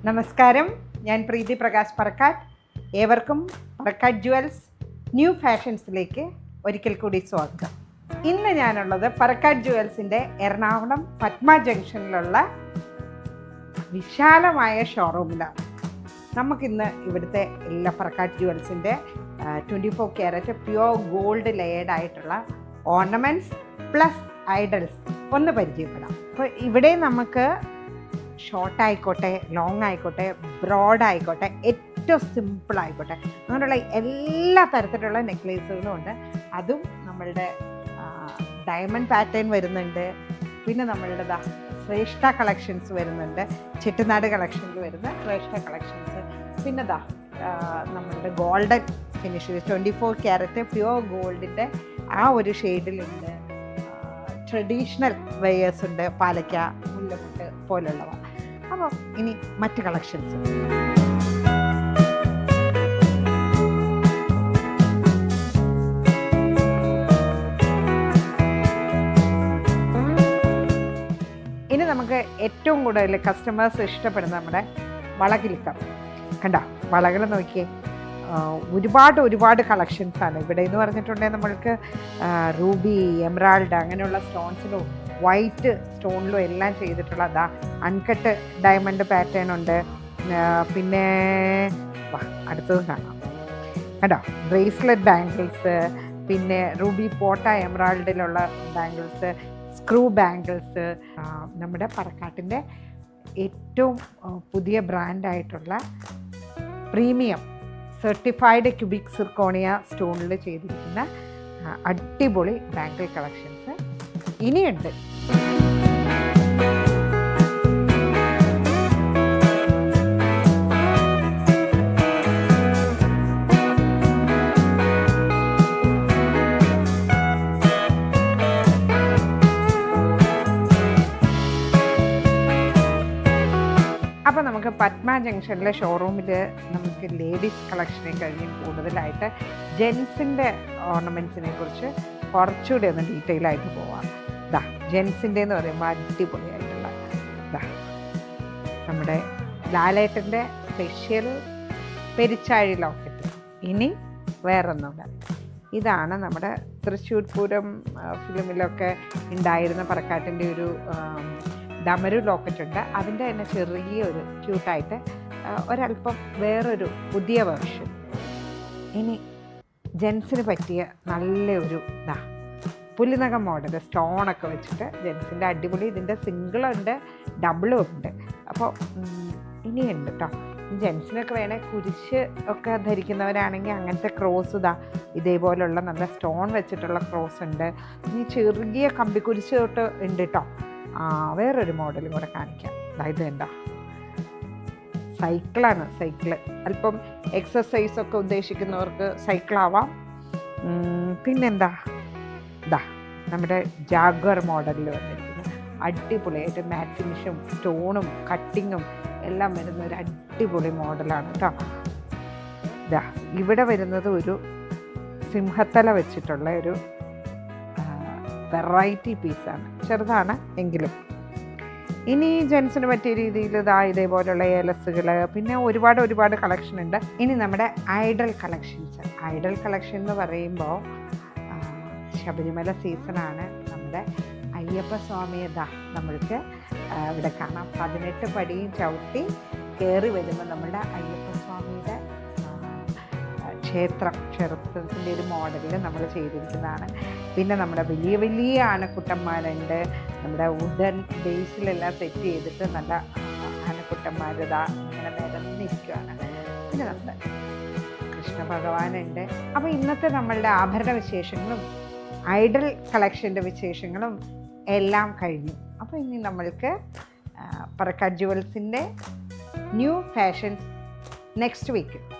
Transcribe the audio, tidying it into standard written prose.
നമസ്കാരം, ഞാൻ പ്രീതി പ്രകാശ് പറക്കാട്. ഏവർക്കും പറക്കാട് ജുവൽസ് ന്യൂ ഫാഷൻസിലേക്ക് ഒരിക്കൽ കൂടി സ്വാഗതം. ഇന്ന് ഞാനുള്ളത് പറക്കാട് ജുവൽസിൻ്റെ എറണാകുളം പത്മ ജംഗ്ഷനിലുള്ള വിശാലമായ ഷോറൂമിലാണ്. നമുക്കിന്ന് ഇവിടുത്തെ എല്ലാ പറക്കാട് ജുവൽസിൻ്റെ 24 ക്യാരറ്റ് പ്യുവർ ഗോൾഡ് ലെയേർഡ് ആയിട്ടുള്ള ഓർണമെൻറ്റ്സ് പ്ലസ് ഐഡൽസ് ഒന്ന് പരിചയപ്പെടാം. അപ്പോൾ ഇവിടെ നമുക്ക് ഷോർട്ട് ആയിക്കോട്ടെ, ലോങ് ആയിക്കോട്ടെ, ബ്രോഡ് ആയിക്കോട്ടെ, ഏറ്റവും സിമ്പിൾ ആയിക്കോട്ടെ, അങ്ങനെയുള്ള എല്ലാ തരത്തിലുള്ള നെക്ലേസുകളും ഉണ്ട്. അതും നമ്മളുടെ ഡയമണ്ട് പാറ്റേൺ വരുന്നുണ്ട്. പിന്നെ നമ്മളുടെ ശ്രേഷ്ഠ കളക്ഷൻസ് വരുന്നുണ്ട്, ചെട്ടിനാട് കളക്ഷനിൽ വരുന്ന ശ്രേഷ്ഠ കളക്ഷൻസ്. പിന്നെ നമ്മളുടെ ഗോൾഡൻ ഫിനിഷ് 24 ക്യാരറ്റ് പ്യുവർ ഗോൾഡിൻ്റെ ആ ഒരു ഷെയ്ഡിലുണ്ട്. ട്രഡീഷണൽ വെയേഴ്സ് ഉണ്ട്, പാലക്ക, മുല്ലമുട്ട് പോലുള്ളവ. അപ്പോൾ ഇനി മറ്റ് കളക്ഷൻസ്. ഇനി നമുക്ക് ഏറ്റവും കൂടുതൽ കസ്റ്റമേഴ്സ് ഇഷ്ടപ്പെടുന്ന നമ്മുടെ വളകിലുക്കം. കണ്ടോ, വളകൾ നോക്കിയേ, ഒരുപാട് കളക്ഷൻസാണ് ഇവിടെ എന്ന് പറഞ്ഞിട്ടുണ്ടെങ്കിൽ നമ്മൾക്ക് റൂബി, എമറാൾഡ് അങ്ങനെയുള്ള സ്റ്റോൺസിലും വൈറ്റ് സ്റ്റോണിലും എല്ലാം ചെയ്തിട്ടുള്ള അൺകട്ട് ഡയമണ്ട് പാറ്റേൺ ഉണ്ട്. പിന്നെ അടുത്തത് കാണാം, കേട്ടോ, ബ്രേസ്ലെറ്റ് ബാംഗിൾസ്, പിന്നെ റൂബി പോട്ട എമറാൾഡിലുള്ള ബാംഗിൾസ്, സ്ക്രൂ ബാംഗിൾസ്. നമ്മുടെ പറക്കാട്ടിൻ്റെ ഏറ്റവും പുതിയ ബ്രാൻഡായിട്ടുള്ള പ്രീമിയം സർട്ടിഫൈഡ് ക്യൂബിക് സിർക്കോണിയ സ്റ്റോണിൽ ചെയ്തിരിക്കുന്ന അടിപൊളി ബാംഗിൾ കളക്ഷൻസ് ഇനിയുണ്ട്. അപ്പോൾ നമുക്ക് പത്മ ജംഗ്ഷനിലെ ഷോറൂമിൽ നമുക്ക് ലേഡീസ് കളക്ഷനെ കഴിഞ്ഞ് കൂടുതലായിട്ട് ജെൻസിൻ്റെ ഓർണമെൻറ്റ്സിനെ കുറിച്ച് കുറച്ചുകൂടി ഒന്ന് ഡീറ്റെയിൽ ആയിട്ട് പോവാം. ജെൻസിൻ്റെ എന്ന് പറയുമ്പോൾ അടിപൊളിയായിട്ടുള്ള നമ്മുടെ ലാലേട്ടൻ്റെ സ്പെഷ്യൽ പെരിച്ചാഴി ലോക്കറ്റ്. ഇനി വേറൊന്നുമില്ല, ഇതാണ് നമ്മുടെ തൃശ്ശൂർ പൂരം ഫിലിമിലൊക്കെ ഉണ്ടായിരുന്ന പറക്കാട്ടിൻ്റെ ഒരു ഡമരു ലോക്കറ്റ് ഉണ്ട്. അതിൻ്റെ തന്നെ ചെറിയൊരു ക്യൂട്ടായിട്ട് ഒരല്പം വേറൊരു പുതിയ വേർഷൻ. ഇനി ജെൻസിന് പറ്റിയ നല്ലൊരു പുലിനകം മോഡൽ സ്റ്റോണൊക്കെ വെച്ചിട്ട് ജെൻസിൻ്റെ അടിപൊളി. ഇതിൻ്റെ സിംഗിളുണ്ട്, ഡബിളും ഉണ്ട്. അപ്പോൾ ഇനിയുണ്ട് കേട്ടോ. ജെൻസിനൊക്കെ വേണേൽ കുരിശ് ഒക്കെ ധരിക്കുന്നവരാണെങ്കിൽ അങ്ങനത്തെ ക്രോസ് ഇതേപോലുള്ള നല്ല സ്റ്റോൺ വെച്ചിട്ടുള്ള ക്രോസ് ഉണ്ട്. ഇനി ചെറിയ കമ്പിക്കുരിശ് തൊട്ട് ഉണ്ട് കേട്ടോ. വേറൊരു മോഡലും കൂടെ കാണിക്കാം. ഇത് ഉണ്ടോ, സൈക്കിളാണ്. സൈക്കിള് അല്പം എക്സസൈസൊക്കെ ഉദ്ദേശിക്കുന്നവർക്ക് സൈക്കിളാവാം. പിന്നെന്താ, നമ്മുടെ ജാഗ്വർ മോഡലിൽ വന്നിരിക്കുന്ന അടിപൊളിയായിട്ട് മാറ്റ് ഫിനിഷും സ്റ്റോണും കട്ടിങ്ങും എല്ലാം വരുന്ന ഒരു അടിപൊളി മോഡലാണ് കേട്ടോ. ഇവിടെ വരുന്നത് ഒരു സിംഹത്തല വെച്ചിട്ടുള്ള ഒരു വെറൈറ്റി പീസാണ്, ചെറുതാണ് എങ്കിലും. ഇനി ജെൻസിന് പറ്റിയ രീതിയിൽ ഇതേപോലെയുള്ള ഏലസുകൾ, പിന്നെ ഒരുപാട് കളക്ഷൻ ഉണ്ട്. ഇനി നമ്മുടെ ഐഡൽ കളക്ഷൻസ്. ഐഡൽ കളക്ഷൻ എന്ന് പറയുമ്പോൾ ശബരിമല സീസണാണ്. നമ്മുടെ അയ്യപ്പ സ്വാമിയെ നമ്മൾക്ക് ഇവിടെ കാണാം. 18 പടിയും ചവിട്ടി കയറി വരുമ്പോൾ നമ്മുടെ അയ്യപ്പ സ്വാമിയുടെ ക്ഷേത്രത്തിൻ്റെ ഒരു മോഡലിൽ നമ്മൾ ചെയ്തിരിക്കുന്നതാണ്. പിന്നെ നമ്മുടെ വലിയ ആനക്കുട്ടന്മാരുണ്ട്. നമ്മുടെ വുഡൻ ബേസിലെല്ലാം സെറ്റ് ചെയ്തിട്ട് നല്ല ആനക്കുട്ടന്മാർ ഇങ്ങനെ നിരന്നിരിക്കുകയാണ്. പിന്നെ നമ്മുടെ കൃഷ്ണ ഭഗവാനുണ്ട്. അപ്പോൾ ഇന്നത്തെ നമ്മളുടെ ആഭരണ വിശേഷങ്ങളും ഐഡൽ കളക്ഷൻ്റെ വിശേഷങ്ങളും എല്ലാം കഴിഞ്ഞു. അപ്പോൾ ഇനി നമ്മൾക്ക് പറക്കാട് ജുവൽസിൻ്റെ ന്യൂ ഫാഷൻസ് നെക്സ്റ്റ് വീക്ക്